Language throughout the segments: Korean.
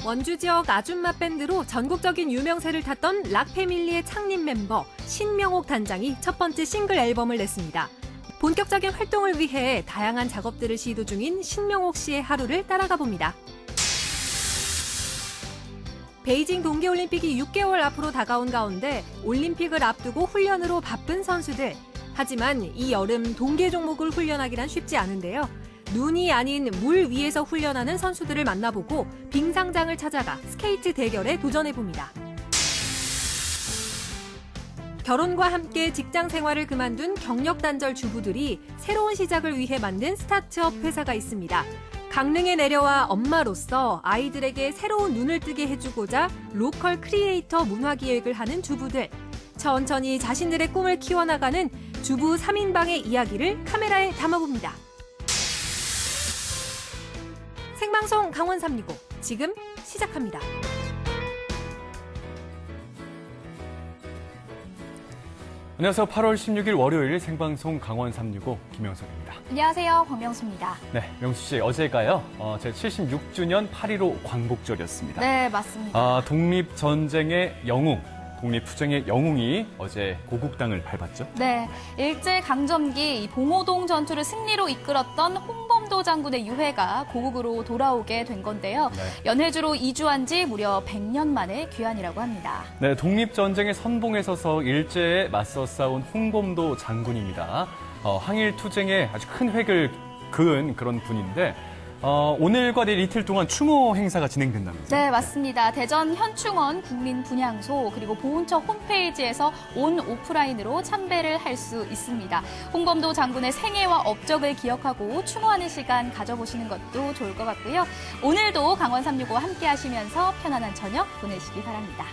원주 지역 아줌마 밴드로 전국적인 유명세를 탔던 락패밀리의 창립 멤버 신명옥 단장이 첫 번째 싱글 앨범을 냈습니다. 본격적인 활동을 위해 다양한 작업들을 시도 중인 신명옥 씨의 하루를 따라가 봅니다. 베이징 동계올림픽이 6개월 앞으로 다가온 가운데 올림픽을 앞두고 훈련으로 바쁜 선수들. 하지만 이 여름 동계 종목을 훈련하기란 쉽지 않은데요. 눈이 아닌 물 위에서 훈련하는 선수들을 만나보고 빙상장을 찾아가 스케이트 대결에 도전해봅니다. 결혼과 함께 직장 생활을 그만둔 경력 단절 주부들이 새로운 시작을 위해 만든 스타트업 회사가 있습니다. 강릉에 내려와 엄마로서 아이들에게 새로운 눈을 뜨게 해주고자 로컬 크리에이터 문화 기획을 하는 주부들. 천천히 자신들의 꿈을 키워나가는 주부 3인방의 이야기를 카메라에 담아봅니다. 생방송 강원 365 지금 시작합니다. 안녕하세요. 8월 16일 월요일 생방송 강원 365 김영석입니다. 안녕하세요. 광명수입니다. 네, 명수 씨 어제가요. 제 76주년 8.15 광복절이었습니다. 네, 맞습니다. 독립전쟁의 영웅, 독립투쟁의 영웅이 어제 고국당을 밟았죠. 네, 일제강점기 봉오동 전투를 승리로 이끌었던 홍범도 장군의 유해가 고국으로 돌아오게 된 건데요. 네. 연해주로 이주한 지 무려 100년 만의 귀환이라고 합니다. 네, 독립전쟁의 선봉에 서서 일제에 맞서 싸운 홍범도 장군입니다. 항일투쟁에 아주 큰 획을 그은 그런 분인데 오늘과 내일 이틀 동안 추모 행사가 진행된다면서요? 네, 맞습니다. 대전 현충원 국민분향소 그리고 보훈처 홈페이지에서 온 오프라인으로 참배를 할 수 있습니다. 홍범도 장군의 생애와 업적을 기억하고 추모하는 시간 가져보시는 것도 좋을 것 같고요. 오늘도 강원 365와 함께 하시면서 편안한 저녁 보내시기 바랍니다.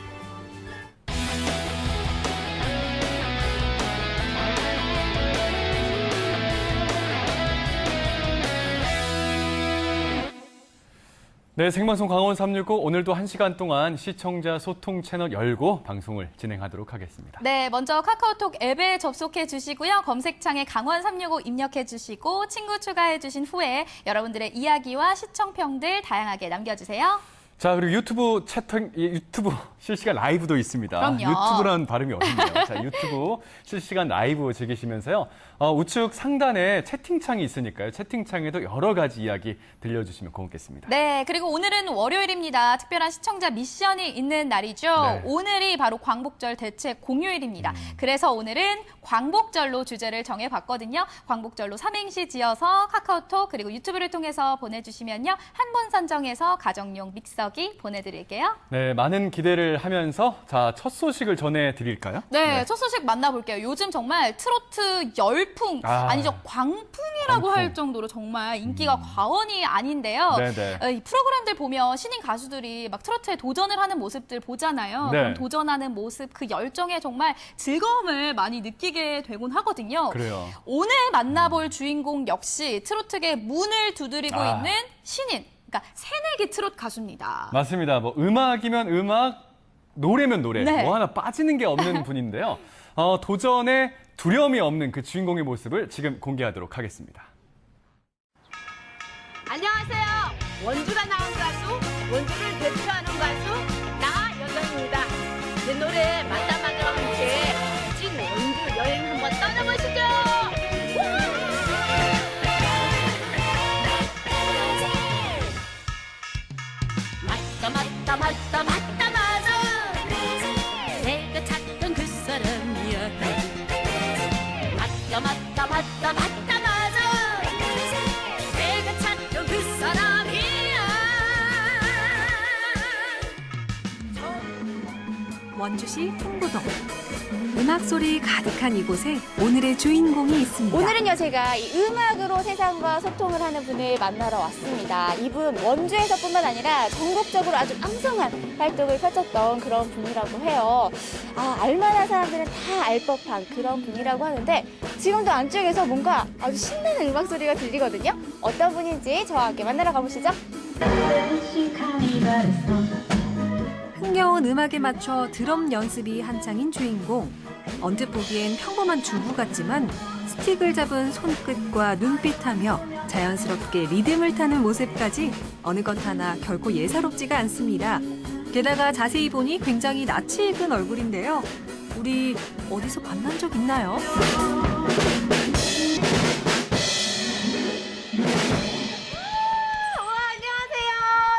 네, 생방송 강원 365 오늘도 1시간 동안 시청자 소통 채널 열고 방송을 진행하도록 하겠습니다. 네, 먼저 카카오톡 앱에 접속해 주시고요. 검색창에 강원 365 입력해 주시고 친구 추가해 주신 후에 여러분들의 이야기와 시청평들 다양하게 남겨주세요. 자, 그리고 유튜브 실시간 라이브도 있습니다. 그럼요. 유튜브라는 발음이 어렵네요. 자, 유튜브 실시간 라이브 즐기시면서요. 우측 상단에 채팅창이 있으니까요. 채팅창에도 여러 가지 이야기 들려주시면 고맙겠습니다. 네, 그리고 오늘은 월요일입니다. 특별한 시청자 미션이 있는 날이죠. 네. 오늘이 바로 광복절 대책 공휴일입니다. 그래서 오늘은 광복절로 주제를 정해봤거든요. 광복절로 삼행시 지어서 카카오톡 그리고 유튜브를 통해서 보내주시면요. 한 분 선정해서 가정용 믹서기 보내드릴게요. 네, 많은 기대를 하면서 자, 첫 소식을 전해드릴까요? 네, 첫 소식 만나볼게요. 요즘 정말 트로트 열풍, 아니죠, 광풍이라고 할 정도로 정말 인기가 과언이 아닌데요. 네네. 이 프로그램들 보면 신인 가수들이 막 트로트에 도전을 하는 모습들 보잖아요. 네. 그럼 도전하는 모습, 그 열정에 정말 즐거움을 많이 느끼게 되곤 하거든요. 그래요. 오늘 만나볼 주인공 역시 트로트계 문을 두드리고 있는 신인. 그러니까 새내기 트롯 가수입니다. 맞습니다. 뭐 음악이면 음악, 노래면 노래, 네. 뭐 하나 빠지는 게 없는 분인데요. 도전에 두려움이 없는 그 주인공의 모습을 지금 공개하도록 하겠습니다. 안녕하세요. 원주가 나온 가수, 원주를 대표하는 가수 나여정입니다. 제 노래 만담하기와 함께 멋진 원주 여행 한번 떠나보시죠. 맞다 맞아 내가 찾던 그 사람이야. 맞다 내가 찾던 그 사람이야. 원주시 풍부동. 음악 소리 가득한 이곳에 오늘의 주인공이 있습니다. 오늘은요, 제가 이 음악으로 세상과 소통을 하는 분을 만나러 왔습니다. 이분 원주에서뿐만 아니라 전국적으로 아주 왕성한 활동을 펼쳤던 그런 분이라고 해요. 알만한 사람들은 다 알 법한 그런 분이라고 하는데 지금도 안쪽에서 뭔가 아주 신나는 음악 소리가 들리거든요. 어떤 분인지 저와 함께 만나러 가보시죠. 흥겨운 음악에 맞춰 드럼 연습이 한창인 주인공. 언뜻 보기엔 평범한 주부 같지만 스틱을 잡은 손끝과 눈빛하며 자연스럽게 리듬을 타는 모습까지 어느 것 하나 결코 예사롭지가 않습니다. 게다가 자세히 보니 굉장히 낯이 익은 얼굴인데요. 우리 어디서 만난 적 있나요?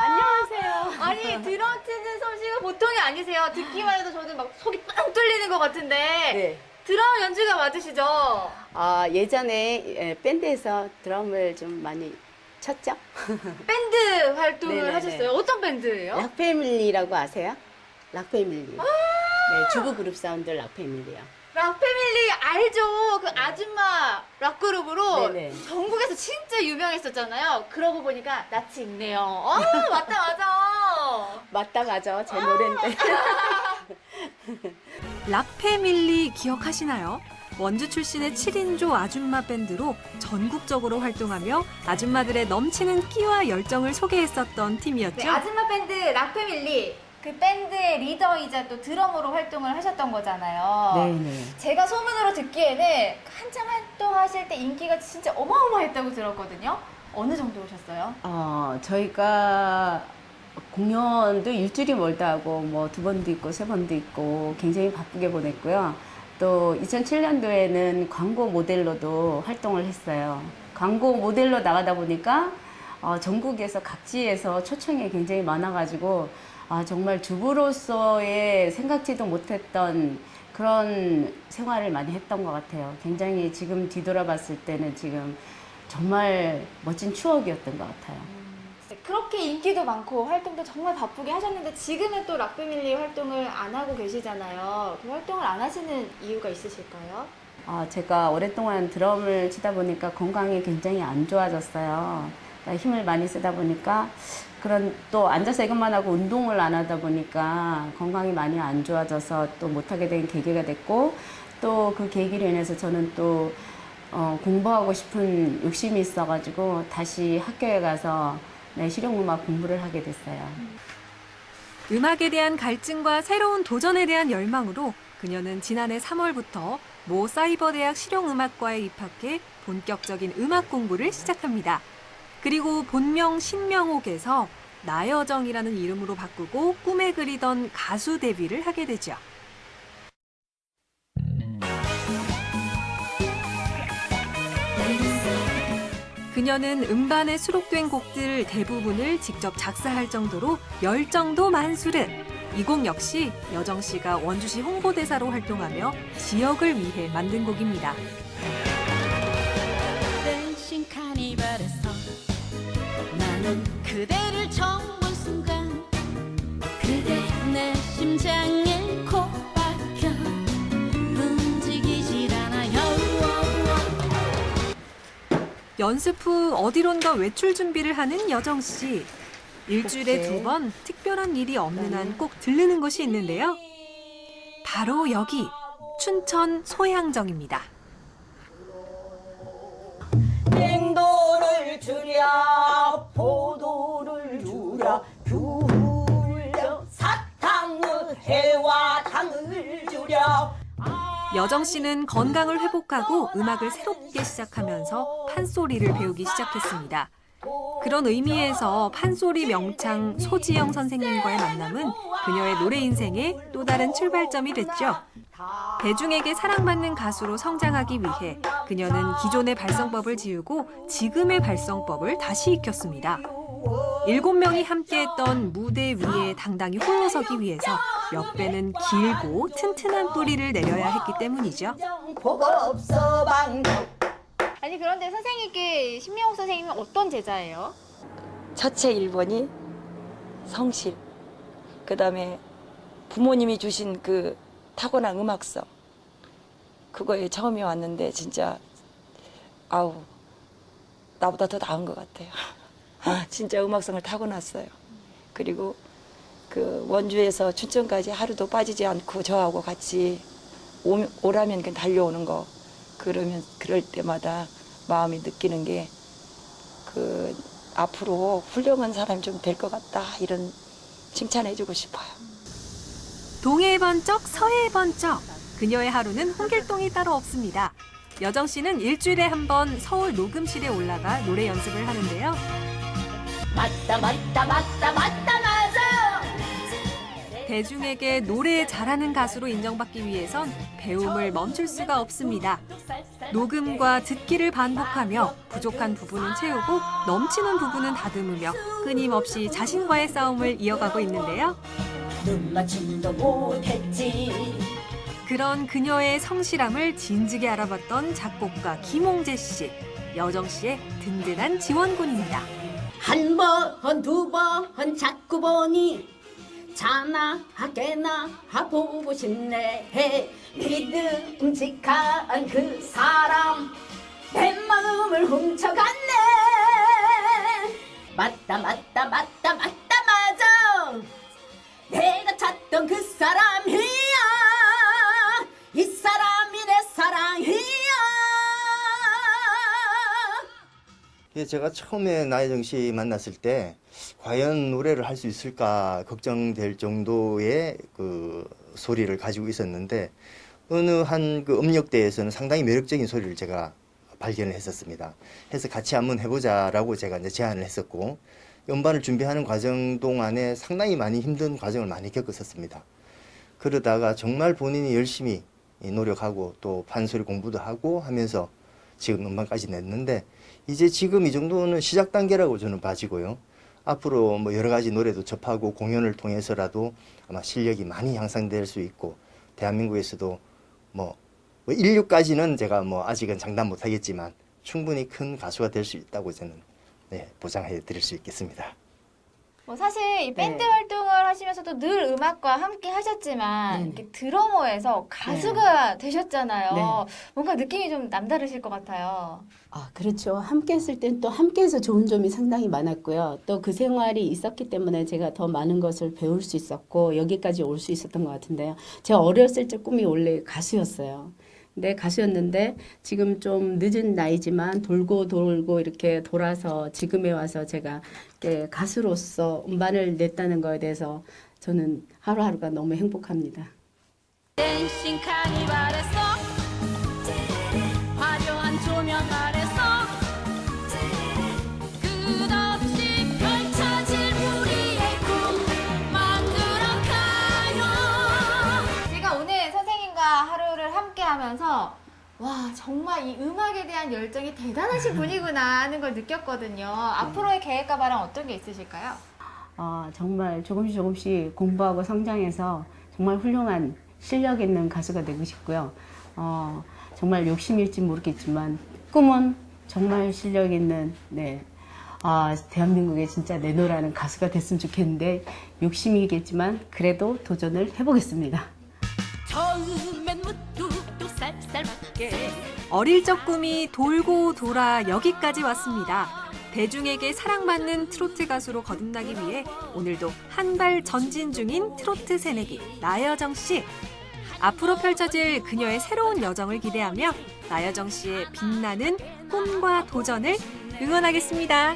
안녕하세요. 아니 드럼 치는 솜씨가 보통이 아니세요. 듣기만 해도 저는 막 속이 빵 뚫리는 것 같은데 네. 드럼 연주가 맞으시죠? 예전에 밴드에서 드럼을 좀 많이 쳤죠? 밴드 활동을 네네네. 하셨어요. 어떤 밴드예요? 락패밀리라고 아세요? 락패밀리. 네, 주부 그룹 사운드 락패밀리요. 락패밀리 알죠? 그 아줌마 락그룹으로 네네. 전국에서 진짜 유명했었잖아요. 그러고 보니까 낯이 익네요. 맞다 맞아. 맞다, 맞아. 제 노래인데. 락패밀리 기억하시나요? 원주 출신의 7인조 아줌마 밴드로 전국적으로 활동하며 아줌마들의 넘치는 끼와 열정을 소개했었던 팀이었죠. 네, 아줌마 밴드 락패밀리. 그 밴드의 리더이자 또 드러머로 활동을 하셨던 거잖아요. 네네. 제가 소문으로 듣기에는 한참 활동하실 때 인기가 진짜 어마어마했다고 들었거든요. 어느 정도 오셨어요? 저희가 공연도 일주일이 멀다 하고 뭐 2번도 있고 3번도 있고 굉장히 바쁘게 보냈고요. 또 2007년도에는 광고 모델로도 활동을 했어요. 광고 모델로 나가다 보니까 전국에서 각지에서 초청이 굉장히 많아가지고 정말 주부로서의 생각지도 못했던 그런 생활을 많이 했던 것 같아요. 굉장히 지금 뒤돌아봤을 때는 지금 정말 멋진 추억이었던 것 같아요. 그렇게 인기도 많고 활동도 정말 바쁘게 하셨는데 지금은 또 락패밀리 활동을 안 하고 계시잖아요. 그 활동을 안 하시는 이유가 있으실까요? 제가 오랫동안 드럼을 치다 보니까 건강이 굉장히 안 좋아졌어요. 그러니까 힘을 많이 쓰다 보니까 또 앉아서 이것만 하고 운동을 안 하다 보니까 건강이 많이 안 좋아져서 또 못하게 된 계기가 됐고 또 그 계기로 인해서 저는 또 공부하고 싶은 욕심이 있어가지고 다시 학교에 가서 실용음악 공부를 하게 됐어요. 음악에 대한 갈증과 새로운 도전에 대한 열망으로 그녀는 지난해 3월부터 모 사이버대학 실용음악과에 입학해 본격적인 음악 공부를 시작합니다. 그리고 본명 신명옥에서 나여정이라는 이름으로 바꾸고 꿈에 그리던 가수 데뷔를 하게 되죠. 그녀는 음반에 수록된 곡들 대부분을 직접 작사할 정도로 열정도 만수르. 이 곡 역시 여정 씨가 원주시 홍보대사로 활동하며 지역을 위해 만든 곡입니다. 댄싱 카니발에서 나는 그대를 처음 본 순간 그대 내 심장에 코 박혀 움직이질 않아요. 연습 후 어디론가 외출 준비를 하는 여정 씨. 일주일에 오케이. 2번 특별한 일이 없는 한 꼭 들르는 곳이 있는데요. 바로 여기 춘천 소양정입니다. 냉도를 주랴 포도를 주랴 귤려 사탕을 해와 당을 주랴. 여정 씨는 건강을 회복하고 음악을 새롭게 시작하면서 판소리를 배우기 시작했습니다. 그런 의미에서 판소리 명창 소지영 선생님과의 만남은 그녀의 노래 인생의 또 다른 출발점이 됐죠. 대중에게 사랑받는 가수로 성장하기 위해 그녀는 기존의 발성법을 지우고 지금의 발성법을 다시 익혔습니다. 7명이 함께했던 무대 위에 당당히 홀로 서기 위해서 몇 배는 길고 튼튼한 뿌리를 내려야 했기 때문이죠. 아니 그런데 선생님께 신명옥 선생님은 어떤 제자예요? 첫째 1번이 성실, 그 다음에 부모님이 주신 그 타고난 음악성, 그거에 처음에 왔는데 진짜 나보다 더 나은 것 같아요. 진짜 음악성을 타고났어요. 그리고 그 원주에서 춘천까지 하루도 빠지지 않고 저하고 같이 오라면 그냥 달려오는 거, 그럴 때마다 마음이 느끼는 게 앞으로 훌륭한 사람이 좀 될 것 같다, 이런 칭찬해주고 싶어요. 동해에 번쩍 서해에 번쩍 그녀의 하루는 홍길동이 따로 없습니다. 여정 씨는 일주일에 한 번 서울 녹음실에 올라가 노래 연습을 하는데요. 맞다 맞다 맞다 맞다 맞아. 대중에게 노래 잘하는 가수로 인정받기 위해선 배움을 멈출 수가 없습니다. 녹음과 듣기를 반복하며 부족한 부분은 채우고 넘치는 부분은 다듬으며 끊임없이 자신과의 싸움을 이어가고 있는데요. 눈 맞춤도 못했지. 그런 그녀의 성실함을 진즉에 알아봤던 작곡가 김홍재 씨, 여정 씨의 든든한 지원군입니다. 한 번, 두 번 자꾸 보니 자나 하게나 보고 싶네. 믿음직한 그 사람 내 마음을 훔쳐갔네. 맞다 맞다 맞다 맞다 맞아. 내가 찾던 그 사람이야. 이 사람이 내 사랑이야. 제가 처음에 나혜정 씨 만났을 때 과연 노래를 할 수 있을까 걱정될 정도의 그 소리를 가지고 있었는데 어느 한 그 음역대에서는 상당히 매력적인 소리를 제가 발견을 했었습니다. 해서 같이 한번 해보자라고 제가 이제 제안을 했었고 음반을 준비하는 과정 동안에 상당히 많이 힘든 과정을 많이 겪었었습니다. 그러다가 정말 본인이 열심히 노력하고 또 판소리 공부도 하고 하면서 지금 음반까지 냈는데 이제 지금 이 정도는 시작 단계라고 저는 봐지고요. 앞으로 뭐 여러 가지 노래도 접하고 공연을 통해서라도 아마 실력이 많이 향상될 수 있고 대한민국에서도 뭐 인류까지는 제가 뭐 아직은 장담 못 하겠지만 충분히 큰 가수가 될 수 있다고 저는 보장해 드릴 수 있겠습니다. 뭐 사실 이 밴드 네. 활동을 하시면서도 늘 음악과 함께 하셨지만 네네. 이렇게 드러머에서 가수가 되셨잖아요. 네. 뭔가 느낌이 좀 남다르실 것 같아요. 아, 그렇죠. 함께 했을 땐 또 함께해서 좋은 점이 상당히 많았고요. 또 그 생활이 있었기 때문에 제가 더 많은 것을 배울 수 있었고 여기까지 올 수 있었던 것 같은데요. 제가 어렸을 때 꿈이 원래 가수였어요. 근데 가수였는데 지금 좀 늦은 나이지만 돌고 돌고 이렇게 돌아서 지금에 와서 제가 이렇게 가수로서 음반을 냈다는 거에 대해서 저는 하루하루가 너무 행복합니다. 댄싱 카니발에서 화려한 조명 아래서 끝없이 펼쳐질 우리의 꿈 만들어가요. 제가 오늘 선생님과 하루를 함께 하면서 와, 정말 이 음악에 대한 열정이 대단하신 분이구나 하는 걸 느꼈거든요. 앞으로의 계획과 바람 어떤 게 있으실까요? 정말 조금씩 공부하고 성장해서 정말 훌륭한 실력 있는 가수가 되고 싶고요. 정말 욕심일지 모르겠지만 꿈은 정말 실력 있는 대한민국에 진짜 내노라는 가수가 됐으면 좋겠는데 욕심이겠지만 그래도 도전을 해보겠습니다. 처음엔 무뚝뚝 쌀쌀맞게 어릴 적 꿈이 돌고 돌아 여기까지 왔습니다. 대중에게 사랑받는 트로트 가수로 거듭나기 위해 오늘도 한 발 전진 중인 트로트 새내기 나여정 씨. 앞으로 펼쳐질 그녀의 새로운 여정을 기대하며 나여정 씨의 빛나는 꿈과 도전을 응원하겠습니다.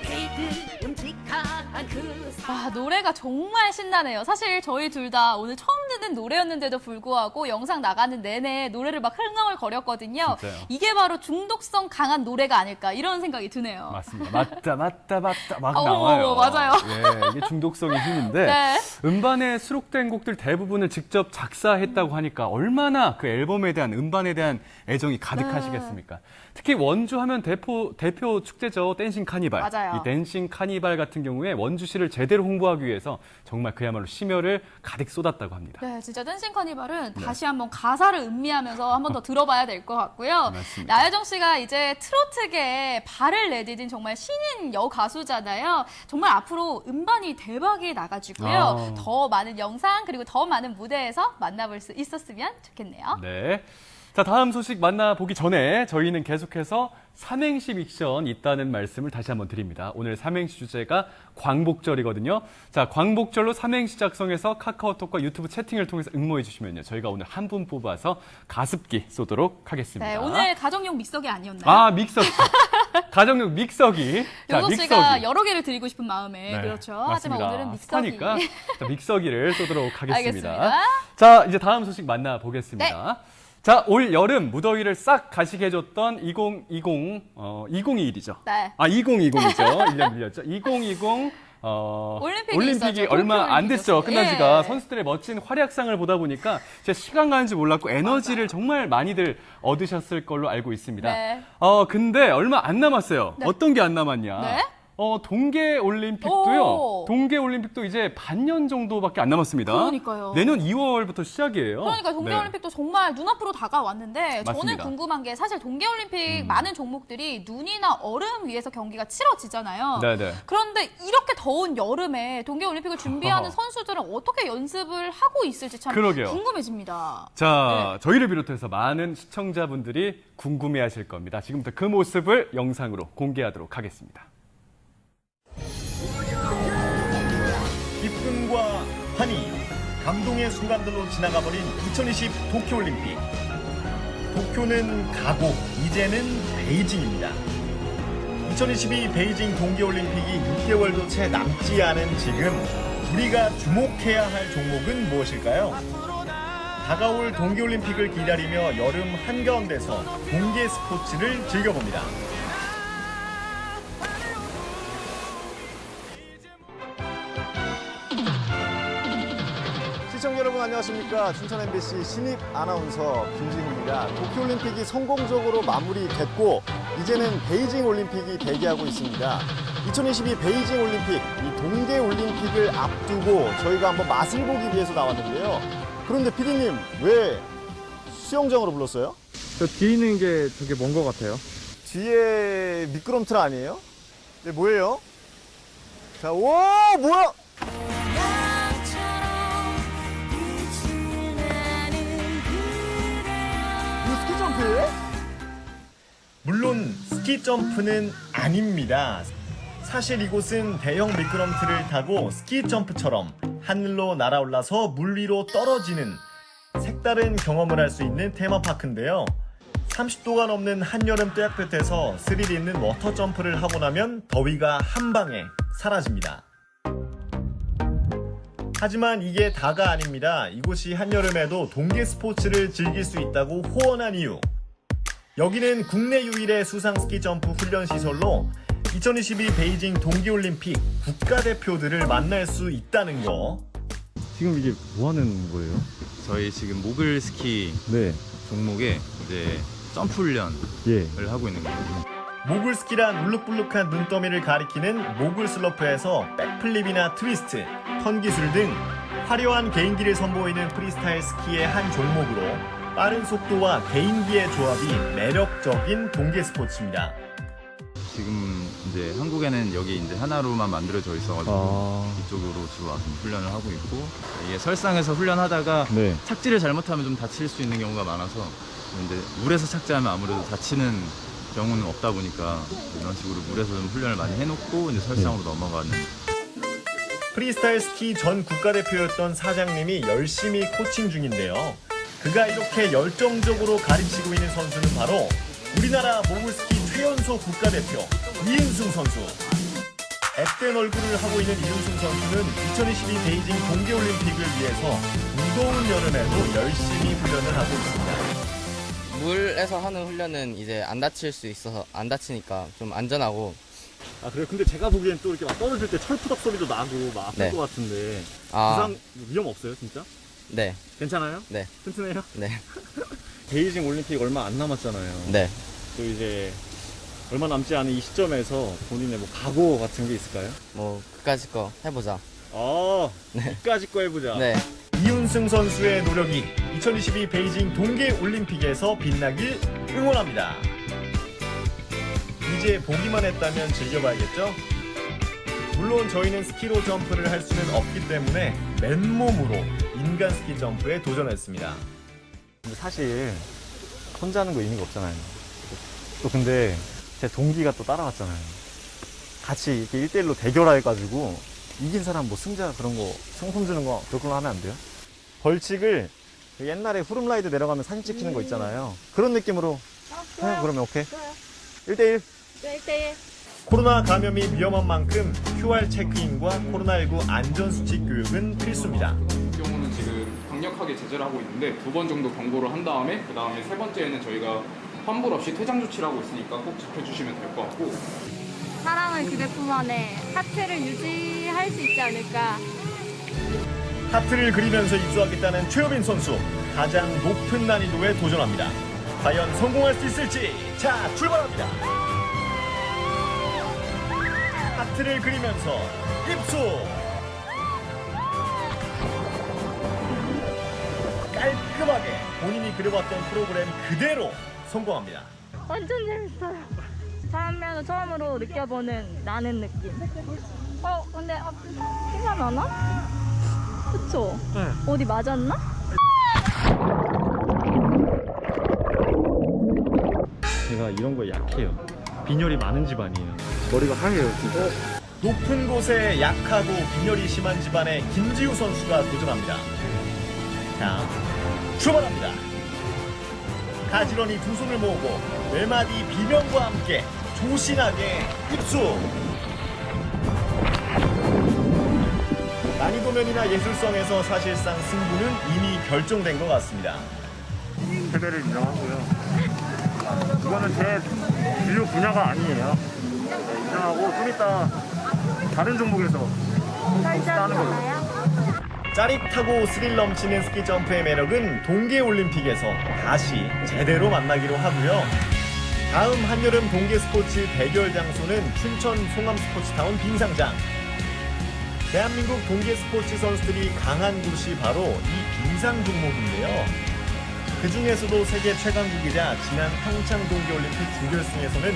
와, 노래가 정말 신나네요. 사실 저희 둘 다 오늘 처음 듣는 노래였는데도 불구하고 영상 나가는 내내 노래를 막 흥얼거렸거든요. 진짜요? 이게 바로 중독성 강한 노래가 아닐까 이런 생각이 드네요. 맞습니다. 맞다 막 어머, 나와요. 맞아요. 예, 이게 중독성이 힘인데 네. 음반에 수록된 곡들 대부분을 직접 작사했다고 하니까 얼마나 그 앨범에 대한 음반에 대한 애정이 가득하시겠습니까? 특히 원주하면 대표 축제죠. 댄싱 카니발. 맞아요. 이 댄싱 카니발 같은 경우에 원주시를 제대로 홍보하기 위해서 정말 그야말로 심혈을 가득 쏟았다고 합니다. 네, 진짜 댄싱 카니발은 다시 한번 가사를 음미하면서 한번 더 들어봐야 될 것 같고요. 맞습니다. 나여정 씨가 이제 트로트계에 발을 내디딘 정말 신인 여가수잖아요. 정말 앞으로 음반이 대박이 나가지고요. 더 많은 영상 그리고 더 많은 무대에서 만나볼 수 있었으면 좋겠네요. 네. 자, 다음 소식 만나보기 전에 저희는 계속해서 삼행시 미션 있다는 말씀을 다시 한번 드립니다. 오늘 삼행시 주제가 광복절이거든요. 자, 광복절로 삼행시 작성해서 카카오톡과 유튜브 채팅을 통해서 응모해 주시면요. 저희가 오늘 한 분 뽑아서 가습기 쏘도록 하겠습니다. 네, 오늘 가정용 믹서기 아니었나요? 아, 믹서기. 가정용 믹서기. 자, 여석 씨가 여러 개를 드리고 싶은 마음에 네, 그렇죠. 맞습니다. 하지만 오늘은 믹서기. 습하니까 믹서기를 쏘도록 하겠습니다. 알겠습니다. 자, 이제 다음 소식 만나보겠습니다. 자, 올 여름 무더위를 싹 가시게 해줬던 2021이죠. 네. 2020이죠. 1년 밀렸죠. 2020 올림픽이 있었죠. 얼마 안 됐죠. 끝난 예. 지가. 선수들의 멋진 활약상을 보다 보니까 진짜 시간 가는 줄 몰랐고 에너지를 정말 많이들 얻으셨을 걸로 알고 있습니다. 네. 근데 얼마 안 남았어요. 네. 어떤 게 안 남았냐? 네? 동계올림픽도요. 오. 동계올림픽도 이제 반년 정도밖에 안 남았습니다. 그러니까요. 내년 2월부터 시작이에요. 그러니까 동계올림픽도 정말 눈앞으로 다가왔는데 저는 맞습니다. 궁금한 게 사실 동계올림픽 많은 종목들이 눈이나 얼음 위에서 경기가 치러지잖아요. 네네. 그런데 이렇게 더운 여름에 동계올림픽을 준비하는 선수들은 어떻게 연습을 하고 있을지 참 그러게요. 궁금해집니다. 자, 저희를 비롯해서 많은 시청자분들이 궁금해하실 겁니다. 지금부터 그 모습을 영상으로 공개하도록 하겠습니다. 기쁨과 환희, 감동의 순간들로 지나가버린 2020 도쿄올림픽. 도쿄는 가고 이제는 베이징입니다. 2022 베이징 동계올림픽이 6개월도 채 남지 않은 지금 우리가 주목해야 할 종목은 무엇일까요? 다가올 동계올림픽을 기다리며 여름 한가운데서 동계 스포츠를 즐겨봅니다. 시청자 여러분 안녕하십니까. 춘천 MBC 신입 아나운서 김진우입니다. 도쿄올림픽이 성공적으로 마무리됐고 이제는 베이징 올림픽이 대기하고 있습니다. 2022 베이징 올림픽, 이 동계올림픽을 앞두고 저희가 한번 맛을 보기 위해서 나왔는데요. 그런데 PD님 왜 수영장으로 불렀어요? 저 뒤에 있는 게 되게 먼 것 같아요. 뒤에 미끄럼틀 아니에요? 네, 뭐예요? 자, 오, 뭐야? 이거 스키 점프예요? 물론 스키 점프는 아닙니다. 사실 이곳은 대형 미끄럼틀을 타고 스키 점프처럼 하늘로 날아올라서 물 위로 떨어지는 색다른 경험을 할 수 있는 테마파크인데요. 30도가 넘는 한여름 떼약볕에서 스릴 있는 워터 점프를 하고 나면 더위가 한 방에 사라집니다. 하지만 이게 다가 아닙니다. 이곳이 한여름에도 동계 스포츠를 즐길 수 있다고 호언한 이유. 여기는 국내 유일의 수상 스키 점프 훈련 시설로 2022 베이징 동계올림픽 국가대표들을 만날 수 있다는 거. 지금 이게 뭐 하는 거예요? 저희 지금 모글 스키 네. 종목에 이제 점프 훈련을 예. 하고 있는 거예요. 모글 스키란 울룩불룩한 눈더미를 가리키는 모글 슬로프에서 백플립이나 트위스트, 턴 기술 등 화려한 개인기를 선보이는 프리스타일 스키의 한 종목으로 빠른 속도와 개인기의 조합이 매력적인 동계 스포츠입니다. 지금 이제 한국에는 여기 이제 하나로만 만들어져 있어가지고 이쪽으로 주로 와서 훈련을 하고 있고, 이게 설상에서 훈련하다가 네. 착지를 잘못하면 좀 다칠 수 있는 경우가 많아서 이제 물에서 착지하면 아무래도 다치는 경우는 없다 보니까 이런 식으로 물에서 좀 훈련을 많이 해놓고 이제 설상으로 넘어가는. 프리스타일 스키 전 국가대표였던 사장님이 열심히 코칭 중인데요. 그가 이렇게 열정적으로 가르치고 있는 선수는 바로 우리나라 모글스키 최연소 국가대표 이은승 선수. 앳된 얼굴을 하고 있는 이은승 선수는 2022 베이징 동계올림픽을 위해서 무더운 여름에도 열심히 훈련을 하고 있습니다. 물에서 하는 훈련은 이제 안 다칠 수 있어서 안 다치니까 좀 안전하고. 아 그래요? 근데 제가 보기엔 또 이렇게 막 떨어질 때 철푸덕 소리도 나고 막 아플 네. 것 같은데 아. 부상 위험 없어요 진짜? 네. 괜찮아요? 네. 튼튼해요? 네. 베이징 올림픽 얼마 안 남았잖아요. 네. 또 이제 얼마 남지 않은 이 시점에서 본인의 뭐 각오 같은 게 있을까요? 뭐 끝까지 거 해보자. 네. 끝까지 거 해보자. 네. 이은승 선수의 노력이 2022 베이징 동계올림픽에서 빛나길 응원합니다. 이제 보기만 했다면 즐겨봐야겠죠? 물론 저희는 스키로 점프를 할 수는 없기 때문에 맨몸으로 인간 스키 점프에 도전했습니다. 근데 사실 혼자 하는 거 의미가 없잖아요. 또 근데 제 동기가 또 따라왔잖아요. 같이 이렇게 1대1로 대결해가지고 이긴 사람 뭐 승자 그런 거 상품 주는 거 그런 거 하면 안 돼요? 벌칙을 옛날에 후룸라이드 내려가면 사진 찍히는 거 있잖아요. 그런 느낌으로 해요. 그러면 오케이? 1대1? 네, 1대1. 코로나 감염이 위험한 만큼 QR 체크인과 코로나19 안전수칙 교육은 필수입니다. 경우는 지금 방역 강력하게 제재를 하고 있는데 2번 정도 경고를 한 다음에 그 다음에 3번째에는 저희가 환불 없이 퇴장 조치를 하고 있으니까 꼭 지켜주시면 될 것 같고 사랑을 그대뿐만에 하트를 유지할 수 있지 않을까. 하트를 그리면서 입수하겠다는 최효빈 선수 가장 높은 난이도에 도전합니다. 과연 성공할 수 있을지. 자, 출발합니다. 하트를 그리면서 입수. 깔끔하게 본인이 그려봤던 프로그램 그대로 성공합니다. 완전 재밌어요. 살면서 처음으로 느껴보는 나는 느낌. 근데 피가 나나? 그쵸? 네. 어디 맞았나? 제가 이런 거에 약해요. 빈혈이 많은 집안이에요. 머리가 하얘요, 진짜. 높은 곳에 약하고 빈혈이 심한 집안의 김지우 선수가 도전합니다. 자, 출발합니다. 가지런히 두 손을 모으고 외마디 비명과 함께 조신하게 입수. 난이도면이나 예술성에서 사실상 승부는 이미 결정된 것 같습니다. 패배를 인정하고요. 이거는 제 주요 분야가 아니에요. 네, 인정하고 좀 이따 다른 종목에서 하는 걸로. 짜릿하고 스릴 넘치는 스키 점프의 매력은 동계올림픽에서 다시 제대로 만나기로 하고요. 다음 한여름 동계 스포츠 대결 장소는 춘천 송암 스포츠타운 빙상장. 대한민국 동계 스포츠 선수들이 강한 곳이 바로 이 빙상 종목인데요. 그 중에서도 세계 최강국이자 지난 평창 동계올림픽 준결승에서는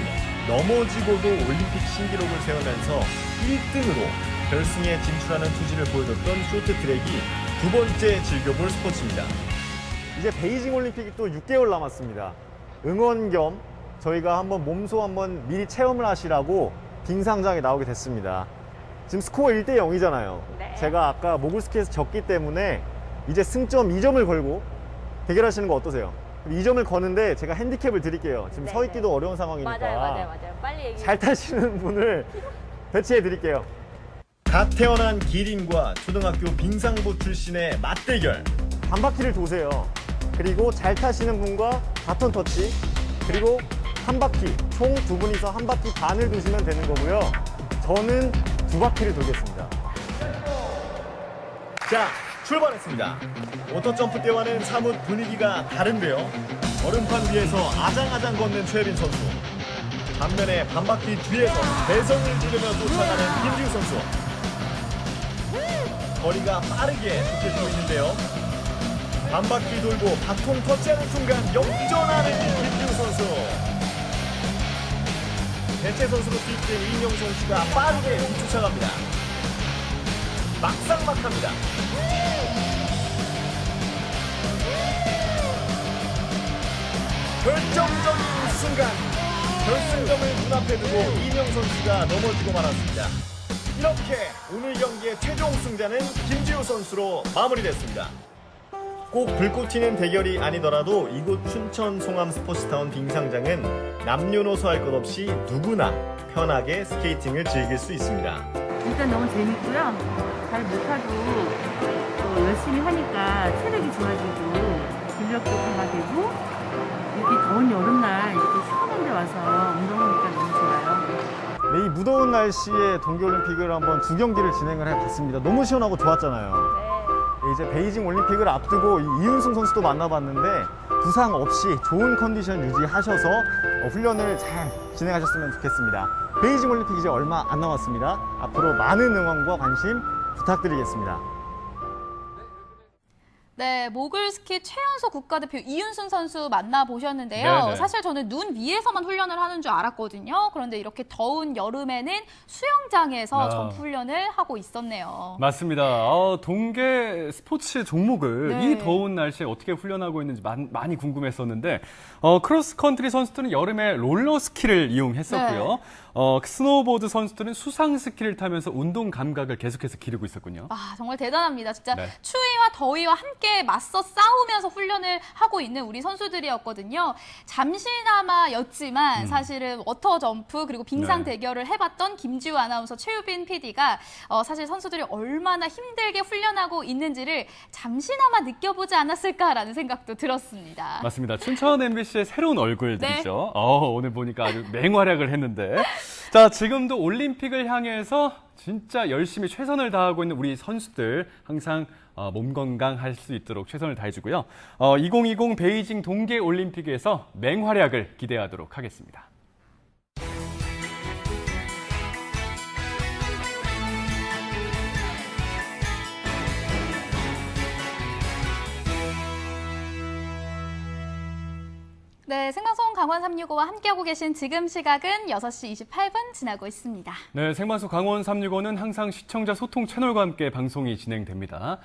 넘어지고도 올림픽 신기록을 세우면서 1등으로 결승에 진출하는 투지를 보여줬던 쇼트트랙이 두 번째 즐겨볼 스포츠입니다. 이제 베이징 올림픽이 또 6개월 남았습니다. 응원 겸 저희가 한번 몸소 한번 미리 체험을 하시라고 빙상장에 나오게 됐습니다. 지금 스코어 1대 0이잖아요. 네. 제가 아까 모글스키에서 졌기 때문에 이제 승점 2점을 걸고 대결하시는 거 어떠세요? 2점을 거는데 제가 핸디캡을 드릴게요. 지금 서 있기도 어려운 상황이니까. 맞아요. 빨리 얘기해. 잘 타시는 분을 배치해 드릴게요. 갓 태어난 기린과 초등학교 빙상부 출신의 맞대결. 한 바퀴를 도세요. 그리고 잘 타시는 분과 바톤 터치, 그리고 한 바퀴, 총 두 분이서 한 바퀴 반을 도시면 되는 거고요. 저는 2바퀴를 돌겠습니다. 자, 출발했습니다. 워터점프 때와는 사뭇 분위기가 다른데요. 얼음판 위에서 아장아장 걷는 최혜빈 선수. 반면에 반바퀴 뒤에서 배성을 지르며 쫓아가는 김지우 선수. 거리가 빠르게 좁혀지고 있는데요. 반바퀴 돌고 바통 터치하는 순간 역전하는 김지우 선수. 대체 선수로 투입된 이인영 선수가 빠르게 뒤쫓아갑니다. 막상막합니다. 결정적인 순간 결승점을 눈앞에 두고 이인영 선수가 넘어지고 말았습니다. 이렇게 오늘 경기의 최종 승자는 김지우 선수로 마무리됐습니다. 꼭 불꽃 튀는 대결이 아니더라도 이곳 춘천 송암 스포츠타운 빙상장은 남녀노소 할 것 없이 누구나 편하게 스케이팅을 즐길 수 있습니다. 일단 너무 재밌고요. 잘 못하도 또 열심히 하니까 체력이 좋아지고 근력도 강화되고 이렇게 더운 여름날 이렇게 시원한 데 와서 운동하니까 너무 좋아요. 네, 이 무더운 날씨에 동계올림픽을 한번 두 경기를 진행을 해봤습니다. 너무 시원하고 좋았잖아요. 이제 베이징 올림픽을 앞두고 이윤승 선수도 만나봤는데 부상 없이 좋은 컨디션 유지하셔서 훈련을 잘 진행하셨으면 좋겠습니다. 베이징 올림픽 이제 얼마 안 남았습니다. 앞으로 많은 응원과 관심 부탁드리겠습니다. 네, 모글스키 최연소 국가대표 이윤승 선수 만나보셨는데요. 네네. 사실 저는 눈 위에서만 훈련을 하는 줄 알았거든요. 그런데 이렇게 더운 여름에는 수영장에서 점프 훈련을 하고 있었네요. 맞습니다. 동계 스포츠 종목을 네. 이 더운 날씨에 어떻게 훈련하고 있는지 많이 궁금했었는데 크로스컨트리 선수들은 여름에 롤러스키를 이용했었고요. 네. 스노우보드 선수들은 수상스키를 타면서 운동 감각을 계속해서 기르고 있었군요. 아, 정말 대단합니다. 진짜 네. 추위와 더위와 함께 함께 맞서 싸우면서 훈련을 하고 있는 우리 선수들이었거든요. 잠시나마였지만 사실은 워터점프 그리고 빙상 대결을 해봤던 김지우 아나운서, 최유빈 PD가 사실 선수들이 얼마나 힘들게 훈련하고 있는지를 잠시나마 느껴보지 않았을까라는 생각도 들었습니다. 맞습니다. 춘천 MBC의 새로운 얼굴들이죠. 오늘 보니까 아주 맹활약을 했는데. 자, 지금도 올림픽을 향해서 진짜 열심히 최선을 다하고 있는 우리 선수들 항상 몸 건강할 수 있도록 최선을 다해주고요. 2020 베이징 동계올림픽에서 맹활약을 기대하도록 하겠습니다. 네, 생방송 강원 365와 함께하고 계신 지금 시각은 6시 28분 지나고 있습니다. 네, 생방송 강원 365는 항상 시청자 소통 채널과 함께 방송이 진행됩니다.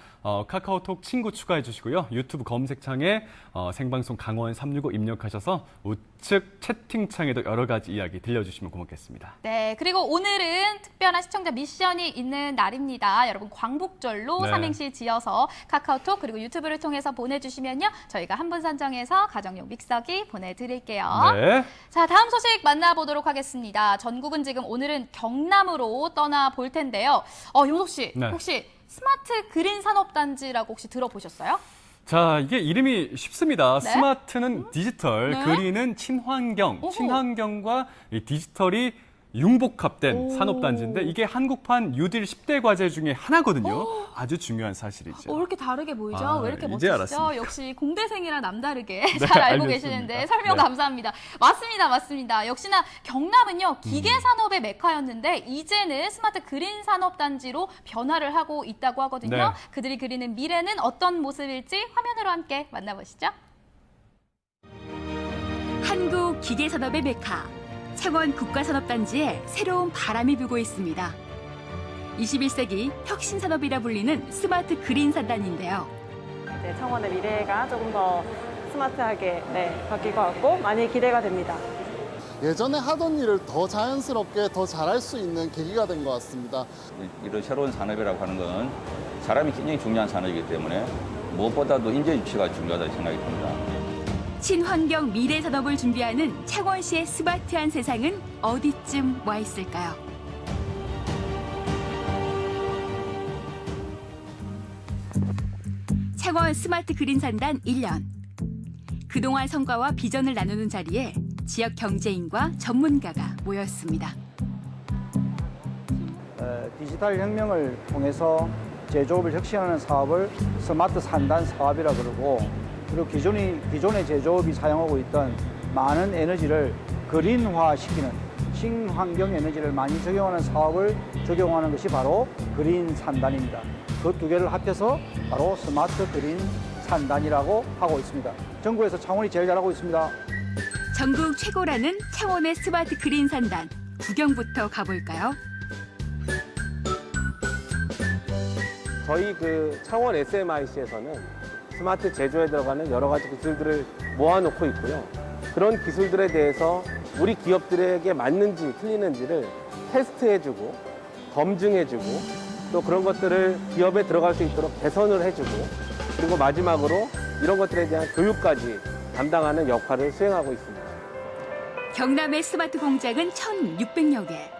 카카오톡 친구 추가해 주시고요. 유튜브 검색창에 생방송 강원 365 입력하셔서 우측 채팅창에도 여러 가지 이야기 들려주시면 고맙겠습니다. 네, 그리고 오늘은 특별한 시청자 미션이 있는 날입니다. 여러분 광복절로 삼행시 지어서 카카오톡 그리고 유튜브를 통해서 보내주시면요. 저희가 한 분 선정해서 가정용 믹서기 보내드릴게요. 네. 자, 다음 소식 만나보도록 하겠습니다. 전국은 지금 오늘은 경남으로 떠나볼 텐데요. 용석 씨, 혹시 스마트 그린 산업단지라고 혹시 들어보셨어요? 자, 이게 이름이 쉽습니다. 스마트는 디지털, 그린은 친환경, 친환경과 이 디지털이 융복합된 산업단지인데 이게 한국판 뉴딜 10대 과제 중에 하나거든요. 아주 중요한 사실이죠. 왜 이렇게 다르게 보이죠? 왜 이렇게 이제 멋지시죠? 알았습니다. 역시 공대생이라 남다르게 잘 알고 계시는데 설명 감사합니다. 맞습니다. 역시나 경남은요, 기계산업의 메카였는데 이제는 스마트 그린 산업단지로 변화를 하고 있다고 하거든요. 그들이 그리는 미래는 어떤 모습일지 화면으로 함께 만나보시죠. 한국 기계산업의 메카. 창원 국가산업단지에 새로운 바람이 불고 있습니다. 21세기 혁신산업이라 불리는 스마트 그린 산단인데요. 창원의 미래가 조금 더 스마트하게 바뀔 것 같고 많이 기대가 됩니다. 예전에 하던 일을 더 자연스럽게 더 잘할 수 있는 계기가 된 것 같습니다. 이런 새로운 산업이라고 하는 건 사람이 굉장히 중요한 산업이기 때문에 무엇보다도 인재 유치가 중요하다고 생각이 듭니다. 친환경 미래 산업을 준비하는 창원시의 스마트한 세상은 어디쯤 와 있을까요? 창원 스마트 그린 산단 1년. 그동안 성과와 비전을 나누는 자리에 지역 경제인과 전문가가 모였습니다. 디지털 혁명을 통해서 제조업을 혁신하는 사업을 스마트 산단 사업이라 그러고, 그리고 기존의 제조업이 사용하고 있던 많은 에너지를 그린화시키는 친환경 에너지를 많이 적용하는 사업을 적용하는 것이 바로 그린 산단입니다. 그 두 개를 합해서 바로 스마트 그린 산단이라고 하고 있습니다. 전국에서 창원이 제일 잘하고 있습니다. 전국 최고라는 창원의 스마트 그린 산단. 구경부터 가볼까요? 저희 창원 SMIC에서는 스마트 제조에 들어가는 여러 가지 기술들을 모아놓고 있고요. 그런 기술들에 대해서 우리 기업들에게 맞는지 틀리는지를 테스트해주고 검증해주고 또 그런 것들을 기업에 들어갈 수 있도록 개선을 해주고, 그리고 마지막으로 이런 것들에 대한 교육까지 담당하는 역할을 수행하고 있습니다. 경남의 스마트 공장은 1,600여 개.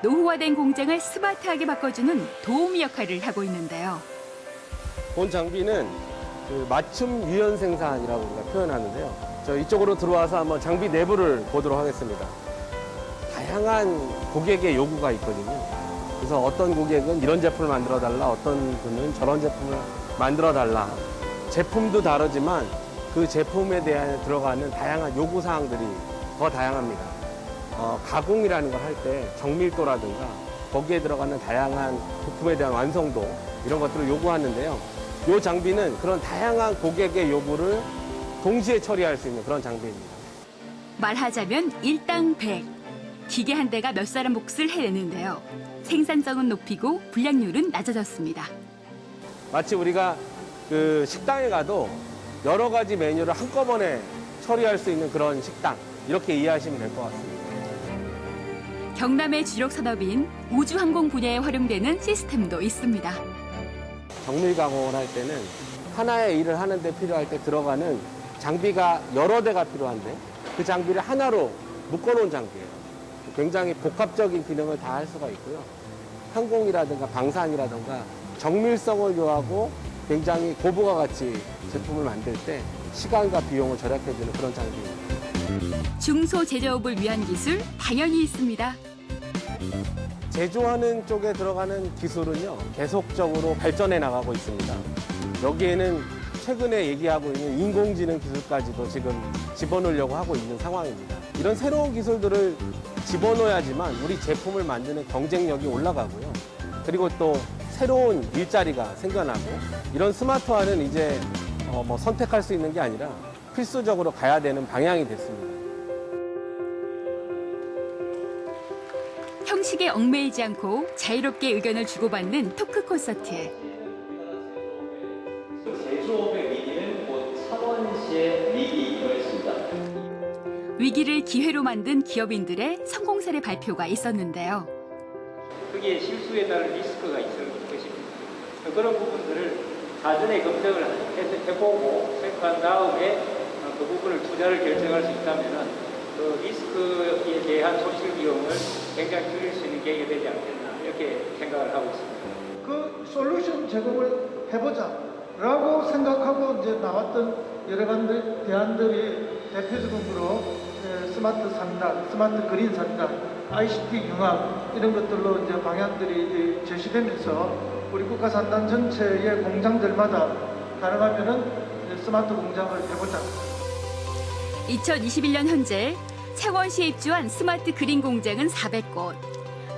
노후화된 공장을 스마트하게 바꿔주는 도우미 역할을 하고 있는데요. 본 장비는 맞춤 유연 생산이라고 우리가 표현하는데요. 저 이쪽으로 들어와서 한번 장비 내부를 보도록 하겠습니다. 다양한 고객의 요구가 있거든요. 그래서 어떤 고객은 이런 제품을 만들어달라, 어떤 분은 저런 제품을 만들어달라. 제품도 다르지만 그 제품에 대한 들어가는 다양한 요구사항들이 더 다양합니다. 가공이라는 걸 할 때 정밀도라든가 거기에 들어가는 다양한 부품에 대한 완성도, 이런 것들을 요구하는데요. 이 장비는 그런 다양한 고객의 요구를 동시에 처리할 수 있는 그런 장비입니다. 말하자면 일당 100. 기계 한 대가 몇 사람 몫을 해내는데요. 생산성은 높이고 불량률은 낮아졌습니다. 마치 우리가 식당에 가도 여러 가지 메뉴를 한꺼번에 처리할 수 있는 그런 식당, 이렇게 이해하시면 될 것 같습니다. 경남의 주력 산업인 우주항공 분야에 활용되는 시스템도 있습니다. 정밀 가공을 할 때는 하나의 일을 하는데 필요할 때 들어가는 장비가 여러 대가 필요한데 그 장비를 하나로 묶어놓은 장비예요. 굉장히 복합적인 기능을 다 할 수가 있고요. 항공이라든가 방산이라든가 정밀성을 요하고 굉장히 고부가 가치 제품을 만들 때 시간과 비용을 절약해주는 그런 장비입니다. 중소제조업을 위한 기술 당연히 있습니다. 제조하는 쪽에 들어가는 기술은요, 계속적으로 발전해 나가고 있습니다. 여기에는 최근에 얘기하고 있는 인공지능 기술까지도 지금 집어넣으려고 하고 있는 상황입니다. 이런 새로운 기술들을 집어넣어야지만 우리 제품을 만드는 경쟁력이 올라가고요. 그리고 또 새로운 일자리가 생겨나고, 이런 스마트화는 이제 선택할 수 있는 게 아니라 필수적으로 가야 되는 방향이 됐습니다. 형식에 얽매이지 않고 자유롭게 의견을 주고받는 토크 콘서트. 제조업의 위기는 곧 창원시의 위기였습니다. 위기를 기회로 만든 기업인들의 성공 사례 발표가 있었는데요. 크게 실수에 따른 리스크가 있을 것입니다. 그런 부분들을 사전에 검증을 해보고 체크한 다음에 그 부분을 투자를 결정할 수 있다면 그 리스크에 대한 손실 비용을 굉장히 줄일 수 있는 계기가 되지 않겠나 이렇게 생각을 하고 있습니다. 그 솔루션 제공을 해보자라고 생각하고 이제 나왔던 여러 가지 대안들이 대표적으로 스마트 산단, 스마트 그린 산단, ICT 융합 이런 것들로 이제 방향들이 제시되면서 우리 국가 산단 전체의 공장들마다 가능하면은 스마트 공장을 해보자. 2021년 현재 창원시에 입주한 스마트 그린 공장은 400곳.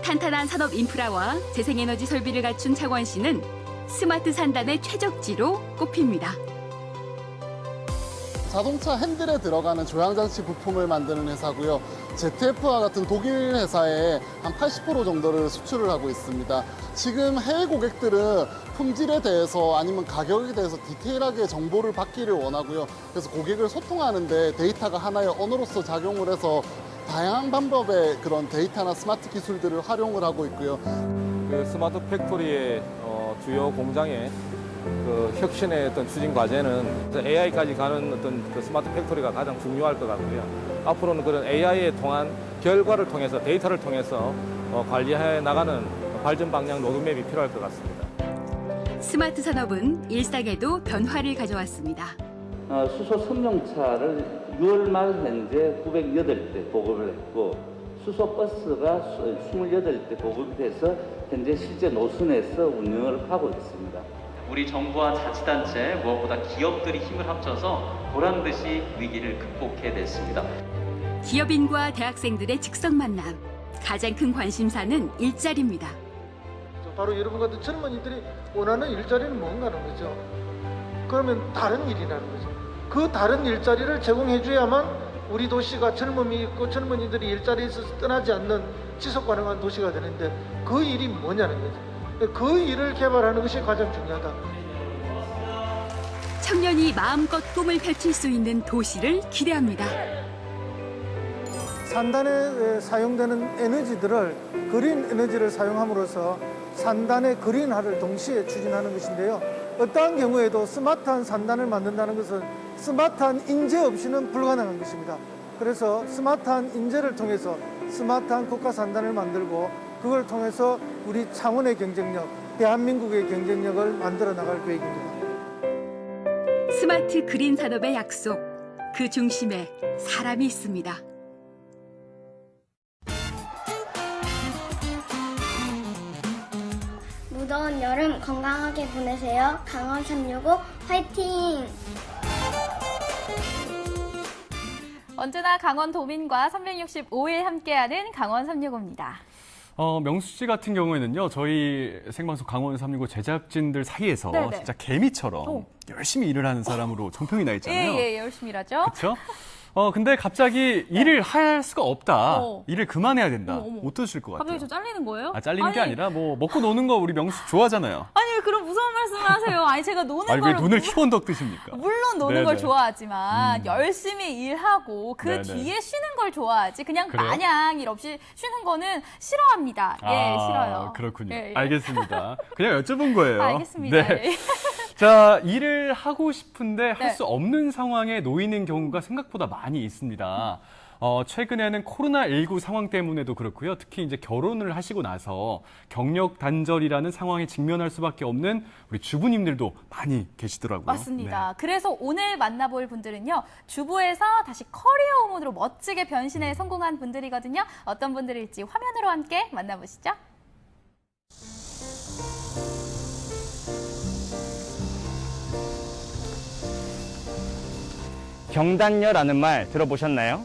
탄탄한 산업 인프라와 재생에너지 설비를 갖춘 창원시는 스마트 산단의 최적지로 꼽힙니다. 자동차 핸들에 들어가는 조향장치 부품을 만드는 회사고요. ZF와 같은 독일 회사에 한 80% 정도를 수출을 하고 있습니다. 지금 해외 고객들은 품질에 대해서 아니면 가격에 대해서 디테일하게 정보를 받기를 원하고요. 그래서 고객을 소통하는데 데이터가 하나의 언어로서 작용을 해서 다양한 방법의 그런 데이터나 스마트 기술들을 활용을 하고 있고요. 그 스마트 팩토리의 주요 공장의 그 혁신의 어떤 추진 과제는 AI까지 가는 어떤 그 스마트 팩토리가 가장 중요할 것 같고요. 앞으로는 그런 AI에 통한 결과를 통해서 데이터를 통해서 관리해 나가는 발전 방향 로드맵이 필요할 것 같습니다. 스마트 산업은 일상에도 변화를 가져왔습니다. 수소 승용차를 6월 말 현재 908대 보급을 했고 수소 버스가 28대 보급돼서 현재 실제 노선에서 운영을 하고 있습니다. 우리 정부와 자치단체, 무엇보다 기업들이 힘을 합쳐서 보란듯이 위기를 극복해냈습니다. 기업인과 대학생들의 즉석 만남. 가장 큰 관심사는 일자리입니다. 바로 여러분 같은 젊은이들이 원하는 일자리는 뭔가는 거죠. 그러면 다른 일이라는 거죠. 그 다른 일자리를 제공해줘야만 우리 도시가 젊음이 있고 젊은이들이 일자리에서 떠나지 않는 지속 가능한 도시가 되는데 그 일이 뭐냐는 거죠. 그 일을 개발하는 것이 가장 중요하다. 청년이 마음껏 꿈을 펼칠 수 있는 도시를 기대합니다. 산단에 사용되는 에너지들을 그린 에너지를 사용함으로써 산단의 그린화를 동시에 추진하는 것인데요. 어떠한 경우에도 스마트한 산단을 만든다는 것은 스마트한 인재 없이는 불가능한 것입니다. 그래서 스마트한 인재를 통해서 스마트한 국가 산단을 만들고 그걸 통해서 우리 창원의 경쟁력, 대한민국의 경쟁력을 만들어 나갈 계획입니다. 스마트 그린 산업의 약속, 그 중심에 사람이 있습니다. 무더운 여름 건강하게 보내세요. 강원 365 화이팅! 언제나 강원 도민과 365일 함께하는 강원 365입니다. 명수 씨 같은 경우에는요, 저희 생방송 강원 365 제작진들 사이에서 네네. 진짜 개미처럼 열심히 일을 하는 사람으로 정평이 나 있잖아요. 예, 열심히 일하죠. 그렇죠? 근데 갑자기 일을 할 수가 없다. 일을 그만해야 된다. 어떠실 것 같아요? 갑자기 저 잘리는 거예요? 잘리는 게 아니라 뭐 먹고 노는 거 우리 명수 좋아하잖아요. 아니 왜 그런 무서운 말씀을 하세요? 아니 제가 노는 아니 왜 걸 눈을 키워넣 드십니까? 물론 노는 네네. 걸 좋아하지만 열심히 일하고 그 네네. 뒤에 쉬는 걸 좋아하지 그냥 그래요? 마냥 일 없이 쉬는 거는 싫어합니다. 예, 싫어요. 그렇군요. 예, 예. 알겠습니다. 그냥 여쭤본 거예요. 알겠습니다. 네. 예. 자, 일을 하고 싶은데 할 네. 수 없는 상황에 놓이는 경우가 생각보다 많이 있습니다. 최근에는 코로나19 상황 때문에도 그렇고요. 특히 이제 결혼을 하시고 나서 경력 단절이라는 상황에 직면할 수밖에 없는 우리 주부님들도 많이 계시더라고요. 맞습니다. 그래서 오늘 만나볼 분들은요. 주부에서 다시 커리어 우먼으로 멋지게 변신에 성공한 분들이거든요. 어떤 분들일지 화면으로 함께 만나보시죠. 경단녀라는 말 들어보셨나요?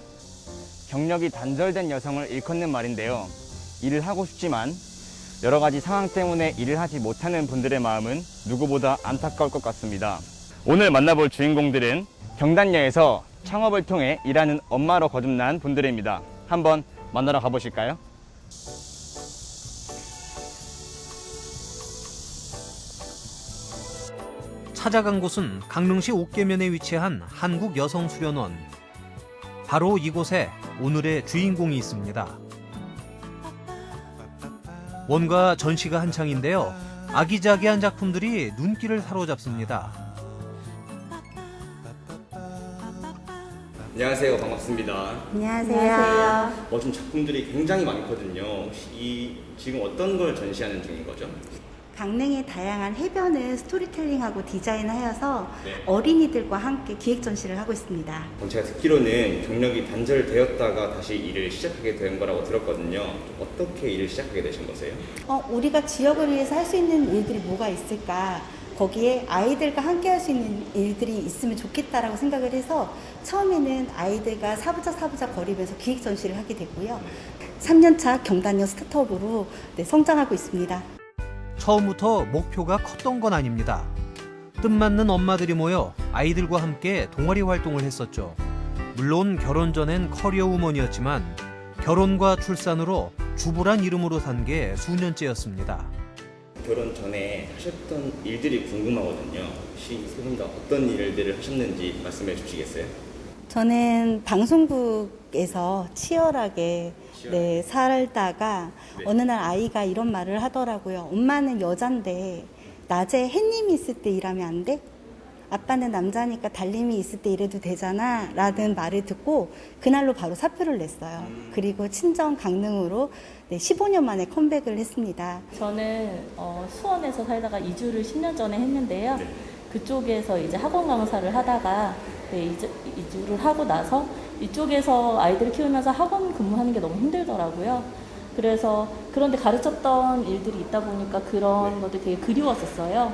경력이 단절된 여성을 일컫는 말인데요. 일을 하고 싶지만 여러 가지 상황 때문에 일을 하지 못하는 분들의 마음은 누구보다 안타까울 것 같습니다. 오늘 만나볼 주인공들은 경단녀에서 창업을 통해 일하는 엄마로 거듭난 분들입니다. 한번 만나러 가보실까요? 찾아간 곳은 강릉시 옥계면에 위치한 한국여성수련원. 바로 이곳에 오늘의 주인공이 있습니다. 원과 전시가 한창인데요. 아기자기한 작품들이 눈길을 사로잡습니다. 안녕하세요. 반갑습니다. 안녕하세요. 멋진 작품들이 굉장히 많거든요. 혹시 지금 어떤 걸 전시하는 중인 거죠? 강릉의 다양한 해변을 스토리텔링하고 디자인하여서 네. 어린이들과 함께 기획 전시를 하고 있습니다. 제가 듣기로는 경력이 단절되었다가 다시 일을 시작하게 된 거라고 들었거든요. 어떻게 일을 시작하게 되신 거세요? 우리가 지역을 위해서 할 수 있는 일들이 뭐가 있을까? 거기에 아이들과 함께 할 수 있는 일들이 있으면 좋겠다라고 생각을 해서 처음에는 아이들과 사부작 거리면서 기획 전시를 하게 됐고요. 3년차 경단녀 스타트업으로 성장하고 있습니다. 처음부터 목표가 컸던 건 아닙니다. 뜻맞는 엄마들이 모여 아이들과 함께 동아리 활동을 했었죠. 물론 결혼 전엔 커리어 우먼이었지만 결혼과 출산으로 주부란 이름으로 산 게 수년째였습니다. 결혼 전에 하셨던 일들이 궁금하거든요. 혹시 세 분 다 어떤 일들을 하셨는지 말씀해 주시겠어요? 저는 방송국에서 치열하게 살다가 어느 날 아이가 이런 말을 하더라고요. 엄마는 여잔데 낮에 햇님이 있을 때 일하면 안 돼? 아빠는 남자니까 달님이 있을 때 일해도 되잖아 라는 말을 듣고 그날로 바로 사표를 냈어요. 그리고 친정 강릉으로 15년 만에 컴백을 했습니다. 저는 수원에서 살다가 이주를 10년 전에 했는데요. 그쪽에서 이제 학원 강사를 하다가 이주를 하고 나서 이쪽에서 아이들을 키우면서 학원 근무하는 게 너무 힘들더라고요. 그래서 그런데 가르쳤던 일들이 있다 보니까 그런 것들이 되게 그리웠었어요.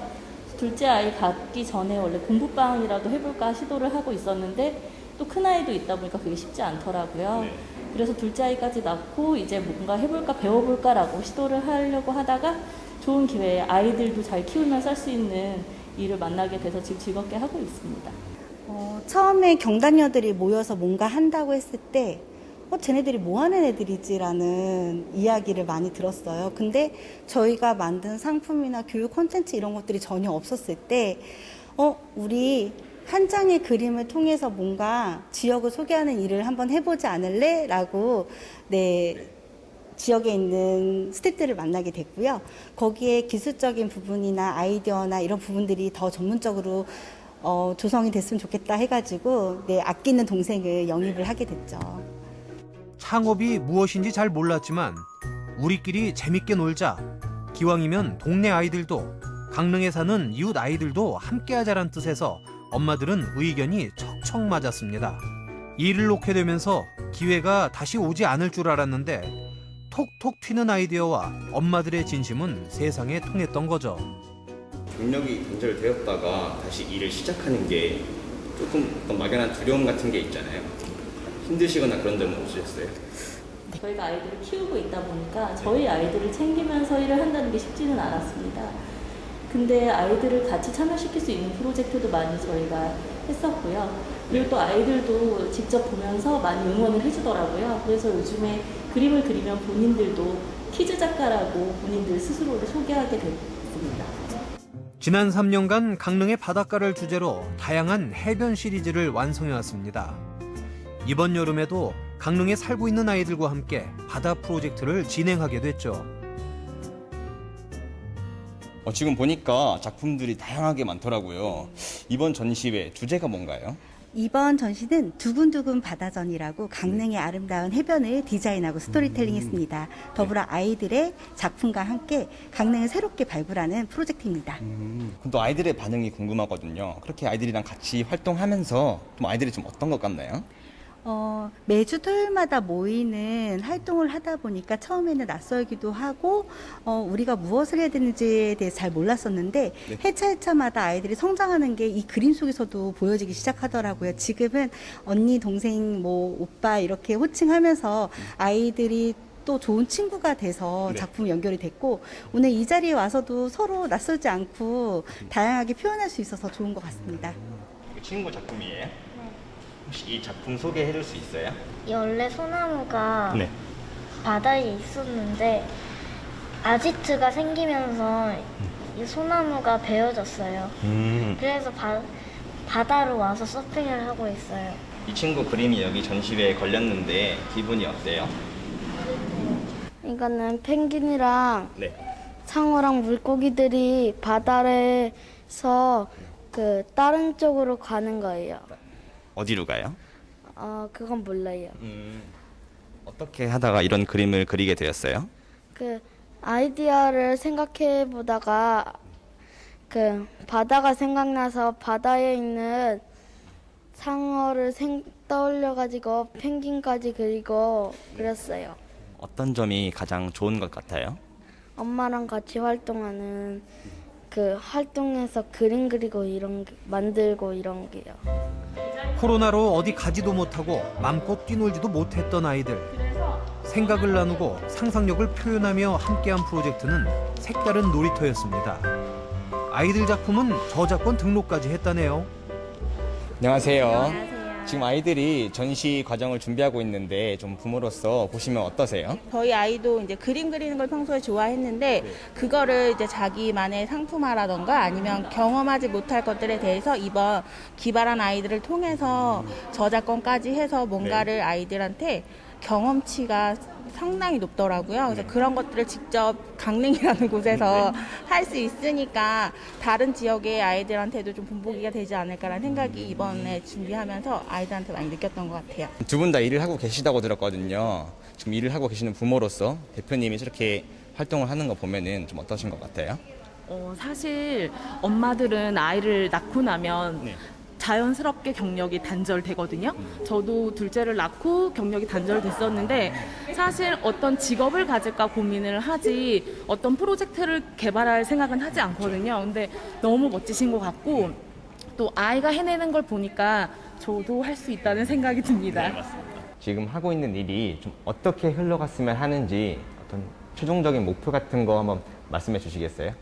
둘째 아이 갖기 전에 원래 공부방이라도 해볼까 시도를 하고 있었는데 또 큰아이도 있다 보니까 그게 쉽지 않더라고요. 그래서 둘째 아이까지 낳고 이제 뭔가 해볼까 배워볼까라고 시도를 하려고 하다가 좋은 기회에 아이들도 잘 키우면서 할 수 있는 일을 만나게 돼서 지금 즐겁게 하고 있습니다. 처음에 경단녀들이 모여서 뭔가 한다고 했을 때 쟤네들이 뭐 하는 애들이지라는 이야기를 많이 들었어요. 근데 저희가 만든 상품이나 교육 콘텐츠 이런 것들이 전혀 없었을 때 우리 한 장의 그림을 통해서 뭔가 지역을 소개하는 일을 한번 해보지 않을래? 라고 지역에 있는 스태프들을 만나게 됐고요. 거기에 기술적인 부분이나 아이디어나 이런 부분들이 더 전문적으로 조성이 됐으면 좋겠다 해가지고 아끼는 동생을 영입을 하게 됐죠. 창업이 무엇인지 잘 몰랐지만 우리끼리 재밌게 놀자. 기왕이면 동네 아이들도 강릉에 사는 이웃 아이들도 함께하자란 뜻에서 엄마들은 의견이 척척 맞았습니다. 일을 놓게 되면서 기회가 다시 오지 않을 줄 알았는데 톡톡 튀는 아이디어와 엄마들의 진심은 세상에 통했던 거죠. 경력이 단절되었다가 다시 일을 시작하는 게 조금 어떤 막연한 두려움 같은 게 있잖아요. 힘드시거나 그런 점은 없으셨어요? 저희가 아이들을 키우고 있다 보니까 저희 아이들을 챙기면서 일을 한다는 게 쉽지는 않았습니다. 근데 아이들을 같이 참여시킬 수 있는 프로젝트도 많이 저희가 했었고요. 그리고 또 아이들도 직접 보면서 많이 응원을 해주더라고요. 그래서 요즘에 그림을 그리면 본인들도 키즈 작가라고 본인들 스스로를 소개하게 됐습니다. 지난 3년간 강릉의 바닷가를 주제로 다양한 해변 시리즈를 완성해왔습니다. 이번 여름에도 강릉에 살고 있는 아이들과 함께 바다 프로젝트를 진행하게 됐죠. 지금 보니까 작품들이 다양하게 많더라고요. 이번 전시회 주제가 뭔가요? 이번 전시는 두근두근 바다전이라고 강릉의 아름다운 해변을 디자인하고 스토리텔링했습니다. 더불어 아이들의 작품과 함께 강릉을 새롭게 발굴하는 프로젝트입니다. 그럼 또 아이들의 반응이 궁금하거든요. 그렇게 아이들이랑 같이 활동하면서 좀 아이들이 좀 어떤 것 같나요? 매주 토요일마다 모이는 활동을 하다 보니까 처음에는 낯설기도 하고 우리가 무엇을 해야 되는지에 대해서 잘 몰랐었는데 네. 해차마다 아이들이 성장하는 게 이 그림 속에서도 보여지기 시작하더라고요. 지금은 언니, 동생, 오빠 이렇게 호칭하면서 아이들이 또 좋은 친구가 돼서 네. 작품 연결이 됐고 오늘 이 자리에 와서도 서로 낯설지 않고 다양하게 표현할 수 있어서 좋은 것 같습니다. 친구 작품이에요? 혹시 이 작품 소개해 줄 수 있어요? 이 원래 소나무가 네. 바다에 있었는데 아지트가 생기면서 이 소나무가 베어졌어요. 그래서 바다로 와서 서핑을 하고 있어요. 이 친구 그림이 여기 전시회에 걸렸는데 기분이 어때요? 이거는 펭귄이랑 네. 상어랑 물고기들이 바다에서 다른 쪽으로 가는 거예요. 어디로 가요? 그건 몰라요. 어떻게 하다가 이런 그림을 그리게 되었어요? 아이디어를 생각해 보다가 바다가 생각나서 바다에 있는 상어를 떠올려가지고 펭귄까지 그리고 그렸어요. 어떤 점이 가장 좋은 것 같아요? 엄마랑 같이 활동하는 활동에서 그림 그리고 만들고 이런 게요. 코로나로 어디 가지도 못하고 맘껏 뛰놀지도 못했던 아이들. 생각을 나누고 상상력을 표현하며 함께한 프로젝트는 색다른 놀이터였습니다. 아이들 작품은 저작권 등록까지 했다네요. 안녕하세요. 지금 아이들이 전시 과정을 준비하고 있는데 좀 부모로서 보시면 어떠세요? 저희 아이도 이제 그림 그리는 걸 평소에 좋아했는데 그거를 이제 자기만의 상품화라던가 아니면 경험하지 못할 것들에 대해서 이번 기발한 아이들을 통해서 저작권까지 해서 뭔가를 아이들한테 경험치가 상당히 높더라고요. 그래서 그런 것들을 직접 강릉이라는 곳에서 할 수 있으니까 다른 지역의 아이들한테도 좀 본보기가 되지 않을까라는 생각이 이번에 준비하면서 아이들한테 많이 느꼈던 것 같아요. 두 분 다 일을 하고 계시다고 들었거든요. 지금 일을 하고 계시는 부모로서 대표님이 저렇게 활동을 하는 거 보면은 좀 어떠신 것 같아요? 사실 엄마들은 아이를 낳고 나면 자연스럽게 경력이 단절되거든요. 저도 둘째를 낳고 경력이 단절됐었는데 사실 어떤 직업을 가질까 고민을 하지 어떤 프로젝트를 개발할 생각은 하지 않거든요. 근데 너무 멋지신 것 같고 또 아이가 해내는 걸 보니까 저도 할 수 있다는 생각이 듭니다. 네, 맞습니다. 지금 하고 있는 일이 좀 어떻게 흘러갔으면 하는지 어떤 최종적인 목표 같은 거 한번 말씀해 주시겠어요?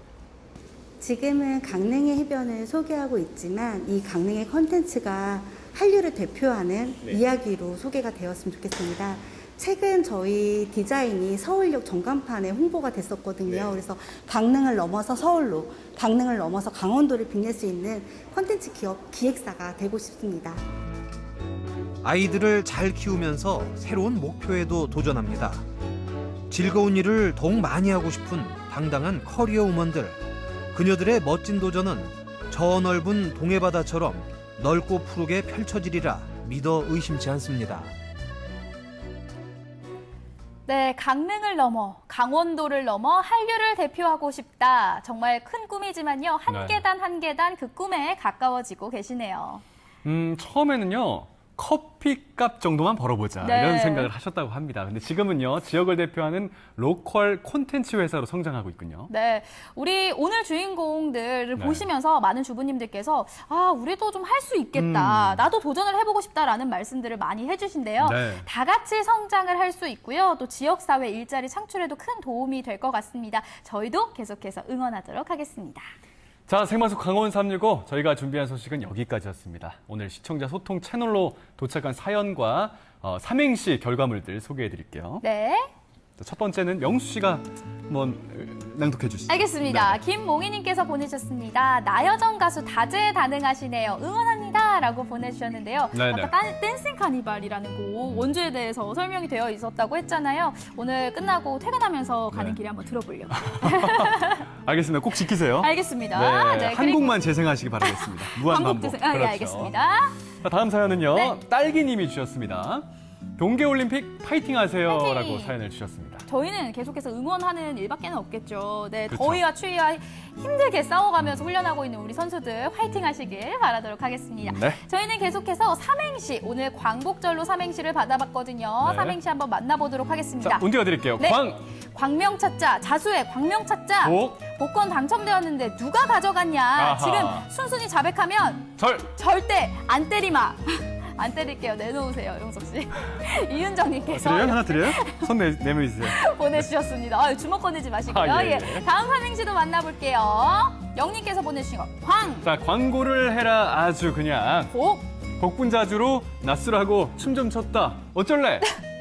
지금은 강릉의 해변을 소개하고 있지만 이 강릉의 콘텐츠가 한류를 대표하는 이야기로 소개가 되었으면 좋겠습니다. 최근 저희 디자인이 서울역 전간판에 홍보가 됐었거든요. 그래서 강릉을 넘어서 서울로, 강릉을 넘어서 강원도를 빛낼 수 있는 콘텐츠 기획사가 되고 싶습니다. 아이들을 잘 키우면서 새로운 목표에도 도전합니다. 즐거운 일을 더욱 많이 하고 싶은 당당한 커리어 우먼들. 그녀들의 멋진 도전은 저 넓은 동해바다처럼 넓고 푸르게 펼쳐지리라 믿어 의심치 않습니다. 네, 강릉을 넘어 강원도를 넘어 한류를 대표하고 싶다. 정말 큰 꿈이지만요. 한 계단 한 계단 그 꿈에 가까워지고 계시네요. 처음에는요. 커피값 정도만 벌어보자 이런 생각을 하셨다고 합니다. 근데 지금은요. 지역을 대표하는 로컬 콘텐츠 회사로 성장하고 있군요. 네, 우리 오늘 주인공들을 보시면서 많은 주부님들께서 우리도 좀 할 수 있겠다. 나도 도전을 해보고 싶다라는 말씀들을 많이 해주신대요. 다 같이 성장을 할 수 있고요. 또 지역사회 일자리 창출에도 큰 도움이 될 것 같습니다. 저희도 계속해서 응원하도록 하겠습니다. 자, 생방송 강원 365 저희가 준비한 소식은 여기까지였습니다. 오늘 시청자 소통 채널로 도착한 사연과 삼행시 결과물들 소개해드릴게요. 네. 첫 번째는 명수 씨가 한번 낭독해 주시죠. 알겠습니다. 네. 김몽희님께서 보내주셨습니다. 나여정 가수 다재다능하시네요. 응원합니다. 라고 보내주셨는데요. 네네. 아까 댄싱 카니발이라는 곡 원주에 대해서 설명이 되어 있었다고 했잖아요. 오늘 끝나고 퇴근하면서 가는 네. 길에 한번 들어보려고. 알겠습니다. 꼭 지키세요. 알겠습니다. 네, 네, 한 곡만 재생하시기 바라겠습니다. 무한 반복. 예, 그렇죠. 알겠습니다. 자, 다음 사연은요. 네. 딸기님이 주셨습니다. 동계올림픽 파이팅 하세요. 파이팅! 라고 사연을 주셨습니다. 저희는 계속해서 응원하는 일밖에는 없겠죠. 네, 그렇죠. 더위와 추위와 힘들게 싸워가면서 훈련하고 있는 우리 선수들 화이팅 하시길 바라도록 하겠습니다. 네. 저희는 계속해서 삼행시, 오늘 광복절로 삼행시를 받아봤거든요. 네. 삼행시 한번 만나보도록 하겠습니다. 자, 운 띄워드릴게요. 네. 광, 찾자, 자수의 광명 찾자. 복, 복권 당첨되었는데 누가 가져갔냐. 아하. 지금 순순히 자백하면 절대 안 때리마. 안 때릴게요. 내놓으세요, 용석 씨. 이윤정님께서 드려요? 하나 드려요? 손 내밀으세요. 보내주셨습니다. 아유, 주먹 꺼내지 마시고요. 아, 예, 예. 예. 다음 삼행시도 만나볼게요. 영님께서 보내주신 거 광, 자, 광고를 해라 아주 그냥. 복분자주로 낯설하고 춤 좀 췄다. 어쩔래?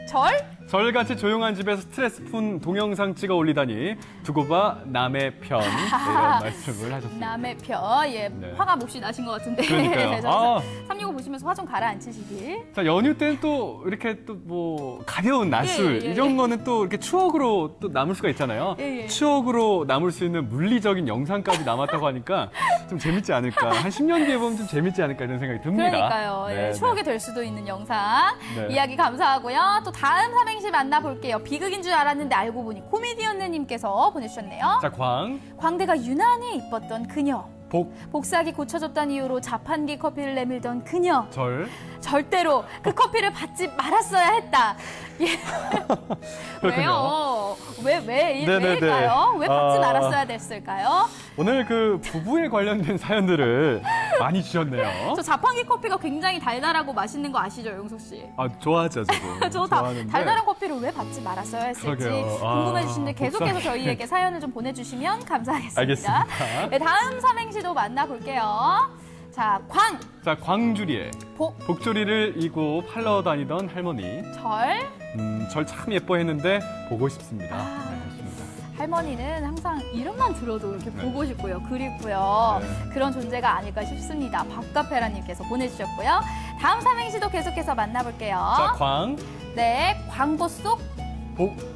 절, 절같이 조용한 집에서 스트레스 푼 동영상 찍어 올리다니 두고 봐 남의 편. 네, 이런 말씀을 하셨습니다. 남의 편. 예, 네. 화가 몹시 나신 것 같은데. 그러니까요. 365 보시면서 화 좀 가라앉히시길. 자, 연휴 때는 또 이렇게 또 뭐 가벼운 낮술 예, 예, 이런 예. 거는 또 이렇게 추억으로 또 남을 수가 있잖아요. 예, 예. 추억으로 남을 수 있는 물리적인 영상까지 남았다고 하니까 좀 재밌지 않을까. 한 10년 뒤에 보면 좀 재밌지 않을까 이런 생각이 듭니다. 그러니까요. 예, 네, 추억이 될 수도 있는 영상. 네. 이야기 감사하고요. 또 다음 삼행시 만나볼게요. 비극인 줄 알았는데 알고 보니 코미디언느님께서 보내주셨네요. 자, 광대가 유난히 이뻤던 그녀. 복, 복사기 고쳐줬다는 이유로 자판기 커피를 내밀던 그녀. 절대로 그 커피를 받지 말았어야 했다. 예. 왜요? 왜일까요? 왜 받지 말았어야 됐을까요? 오늘 그 부부에 관련된 사연들을 많이 주셨네요. 저 자판기 커피가 굉장히 달달하고 맛있는 거 아시죠, 용석 씨? 아, 좋아하죠, 저도. 저 좋아하는데. 달달한 커피를 왜 받지 말았어야 했을지 그러게요. 궁금해 주시는데 계속해서 복사기. 저희에게 사연을 좀 보내주시면 감사하겠습니다. 알겠습니다. 네, 다음 삼행시도 만나볼게요. 자, 광, 자, 광주리에 복조리를 이고 팔러 다니던 할머니. 절 참 예뻐했는데 보고 싶습니다. 네, 좋습니다. 할머니는 항상 이름만 들어도 이렇게 보고 싶고요. 그립고요. 그런 존재가 아닐까 싶습니다. 밥카페라님께서 보내주셨고요. 다음 삼행시도 계속해서 만나볼게요. 자, 광, 네, 광고 속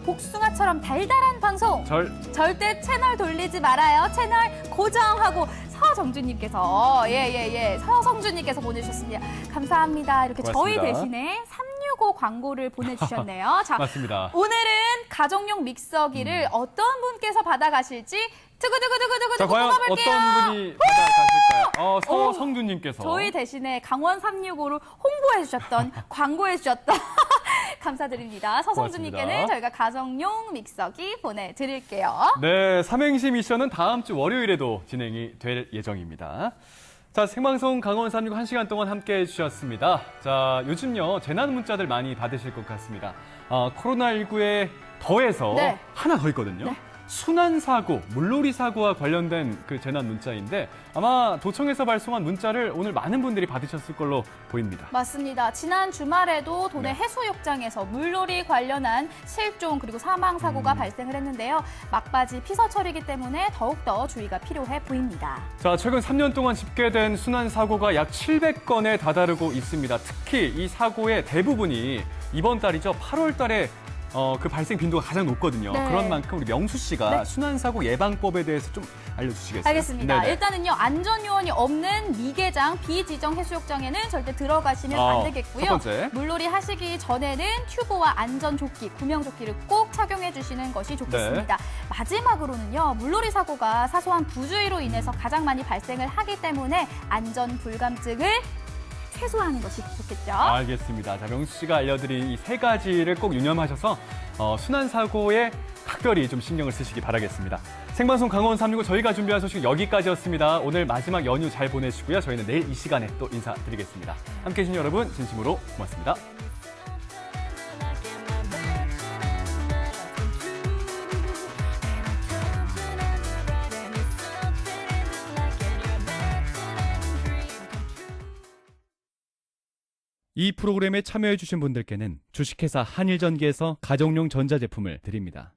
복숭아처럼 달달한 방송. 절대 채널 돌리지 말아요. 채널 고정하고 서정주님께서 서성주님께서 보내주셨습니다. 감사합니다. 이렇게 저희 고맙습니다. 대신에 365 광고를 보내주셨네요. 자, 맞습니다. 오늘은 가정용 믹서기를 어떤 분께서 받아가실지 두구두구두구두구 자, 과연 뽑아볼게요. 어떤 분이 받아가실까요? 서성주님께서. 저희 대신에 강원 365를 홍보해 주셨던 광고해 주셨던 감사드립니다. 서성주님께는 고맙습니다. 저희가 가정용 믹서기 보내드릴게요. 네, 삼행시 미션은 다음 주 월요일에도 진행이 될 예정입니다. 자, 생방송 강원 365 1시간 동안 함께 해주셨습니다. 자, 요즘요, 재난 문자들 많이 받으실 것 같습니다. 코로나19에 더해서 네. 하나 더 있거든요. 순환사고, 물놀이 사고와 관련된 그 재난 문자인데 아마 도청에서 발송한 문자를 오늘 많은 분들이 받으셨을 걸로 보입니다. 맞습니다. 지난 주말에도 도내 해수욕장에서 물놀이 관련한 실종 그리고 사망 사고가 발생을 했는데요. 막바지 피서철이기 때문에 더욱더 주의가 필요해 보입니다. 자, 최근 3년 동안 집계된 순환사고가 약 700건에 다다르고 있습니다. 특히 이 사고의 대부분이 이번 달이죠. 8월 달에 그 발생 빈도가 가장 높거든요. 네. 그런 만큼 우리 명수 씨가 순환사고 예방법에 대해서 좀 알려주시겠어요? 알겠습니다. 네네. 일단은요, 안전요원이 없는 미개장, 비지정 해수욕장에는 절대 들어가시면 안 되겠고요. 첫 번째. 물놀이 하시기 전에는 튜브와 안전조끼, 구명조끼를 꼭 착용해 주시는 것이 좋겠습니다. 마지막으로는요, 물놀이 사고가 사소한 부주의로 인해서 가장 많이 발생을 하기 때문에 안전 불감증을 최소화하는 것이 좋겠죠. 알겠습니다. 자, 명수 씨가 알려드린 이 세 가지를 꼭 유념하셔서 순환사고에 각별히 좀 신경을 쓰시기 바라겠습니다. 생방송 강원 365 저희가 준비한 소식 여기까지였습니다. 오늘 마지막 연휴 잘 보내시고요. 저희는 내일 이 시간에 또 인사드리겠습니다. 함께해 주신 여러분 진심으로 고맙습니다. 이 프로그램에 참여해주신 분들께는 주식회사 한일전기에서 가정용 전자제품을 드립니다.